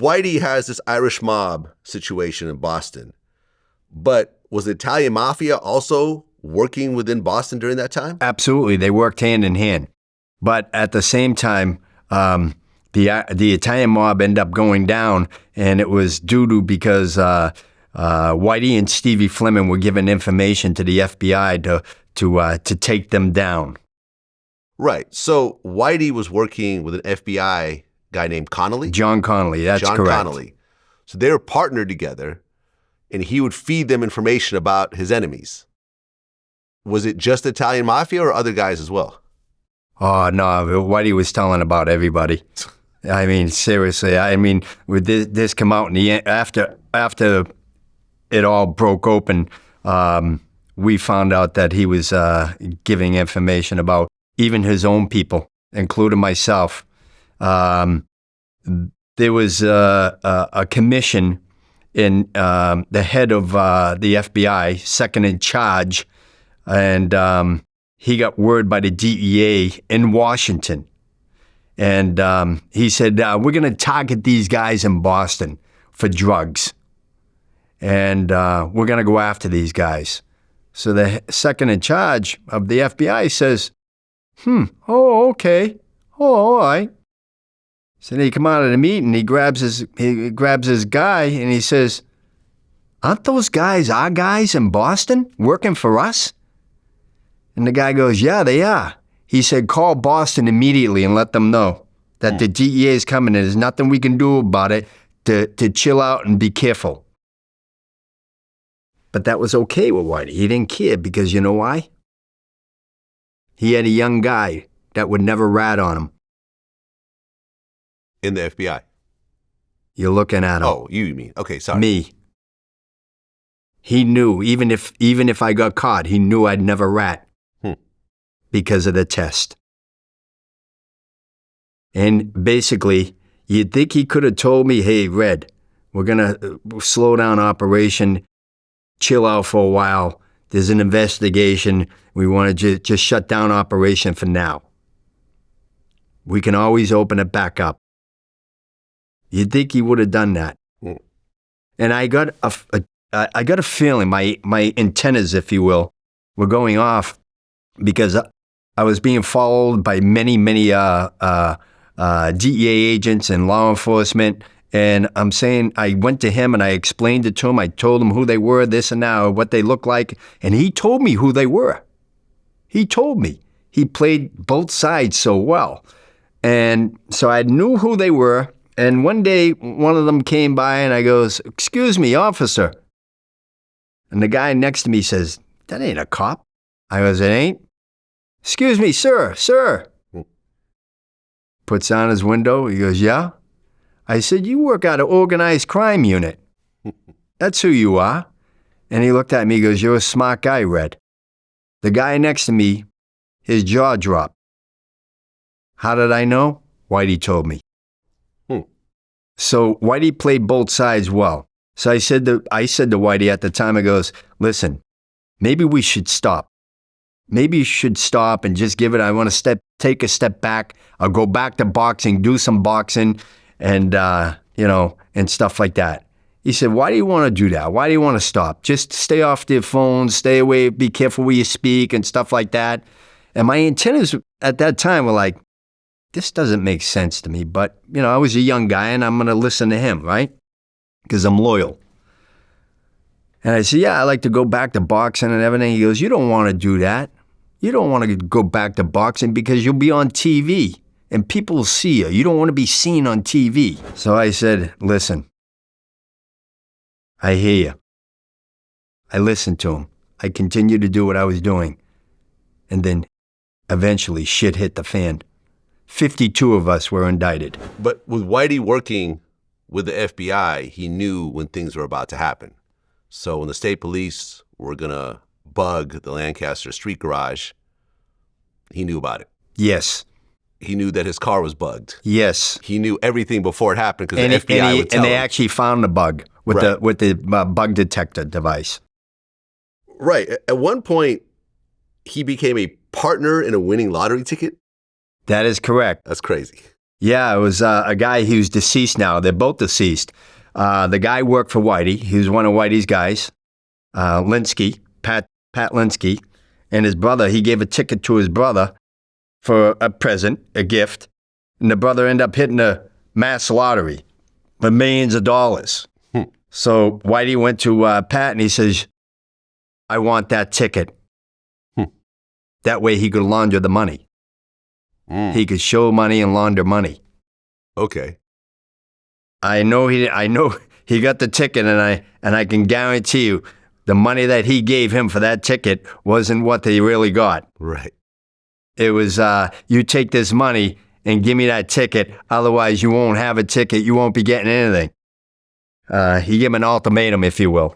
Whitey has this Irish mob situation in Boston, but was the Italian Mafia also working within Boston during that time? Absolutely. They worked hand in hand. But at the same time, the Italian mob ended up going down, and it was because Whitey and Stevie Flemmi were given information to the FBI to take them down. Right. So Whitey was working with an FBI guy named Connolly? John Connolly, that's correct. John Connolly. So they were partnered together, and he would feed them information about his enemies. Was it just Italian Mafia or other guys as well? Oh, no, Whitey was telling about everybody. I mean, seriously. I mean, with this come out in the end, after it all broke open, we found out that he was giving information about even his own people, including myself. There was a commission in the head of the FBI, second in charge, and he got word by the DEA in Washington. And he said, we're going to target these guys in Boston for drugs. And we're going to go after these guys. So the second in charge of the FBI says, oh, okay. Oh, all right. So then he come out of the meeting, he grabs his guy, and he says, aren't those guys our guys in Boston working for us? And the guy goes, yeah, they are. He said, call Boston immediately and let them know that the DEA is coming and there's nothing we can do about it, to chill out and be careful. But that was okay with Whitey. He didn't care because you know why? He had a young guy that would never rat on him. In the FBI? You're looking at him. Oh, you mean. Okay, sorry. Me. He knew, even if I got caught, he knew I'd never rat because of the test. And basically, you'd think he could have told me, hey, Red, we're going to slow down operation, chill out for a while. There's an investigation. We want to just shut down operation for now. We can always open it back up. You'd think he would have done that. And I got a feeling, my antennas, if you will, were going off because I was being followed by many DEA agents and law enforcement. And I'm saying, I went to him and I explained it to him. I told him who they were, this and that, what they looked like. And he told me who they were. He told me. He played both sides so well. And so I knew who they were. And one day, one of them came by and I goes, excuse me, officer. And the guy next to me says, that ain't a cop. I goes, it ain't? Excuse me, sir. Puts on his window. He goes, yeah? I said, you work out of organized crime unit. That's who you are. And he looked at me, he goes, you're a smart guy, Red. The guy next to me, his jaw dropped. How did I know? Whitey told me. So Whitey played both sides well. So I said to Whitey at the time, I goes, listen, maybe we should stop. Maybe you should stop and just give it, I want to take a step back. I'll go back to boxing, do some boxing and, and stuff like that. He said, why do you want to do that? Why do you want to stop? Just stay off the phone, stay away, be careful where you speak and stuff like that. And my antennas at that time were like, this doesn't make sense to me, but, I was a young guy and I'm going to listen to him, right? Because I'm loyal. And I said, yeah, I like to go back to boxing and everything. He goes, you don't want to do that. You don't want to go back to boxing because you'll be on TV and people will see you. You don't want to be seen on TV. So I said, listen, I hear you. I listened to him. I continued to do what I was doing. And then eventually shit hit the fan. 52 of us were indicted. But with Whitey working with the FBI, he knew when things were about to happen. So when the state police were going to bug the Lancaster street garage, he knew about it. Yes. He knew that his car was bugged. Yes. He knew everything before it happened because the FBI would tell him. And they actually found the bug with the bug detector device. Right. At one point, he became a partner in a winning lottery ticket. That is correct. That's crazy. Yeah, it was a guy who's deceased now. They're both deceased. The guy worked for Whitey. He was one of Whitey's guys. Linsky, Pat Linsky. And his brother, he gave a ticket to his brother for a present, a gift. And the brother ended up hitting a mass lottery for millions of dollars. So Whitey went to Pat and he says, I want that ticket. That way he could launder the money. He could show money and launder money. Okay. I know he got the ticket, and I can guarantee you the money that he gave him for that ticket wasn't what they really got. Right. It was, you take this money and give me that ticket, otherwise you won't have a ticket, you won't be getting anything. He gave him an ultimatum, if you will.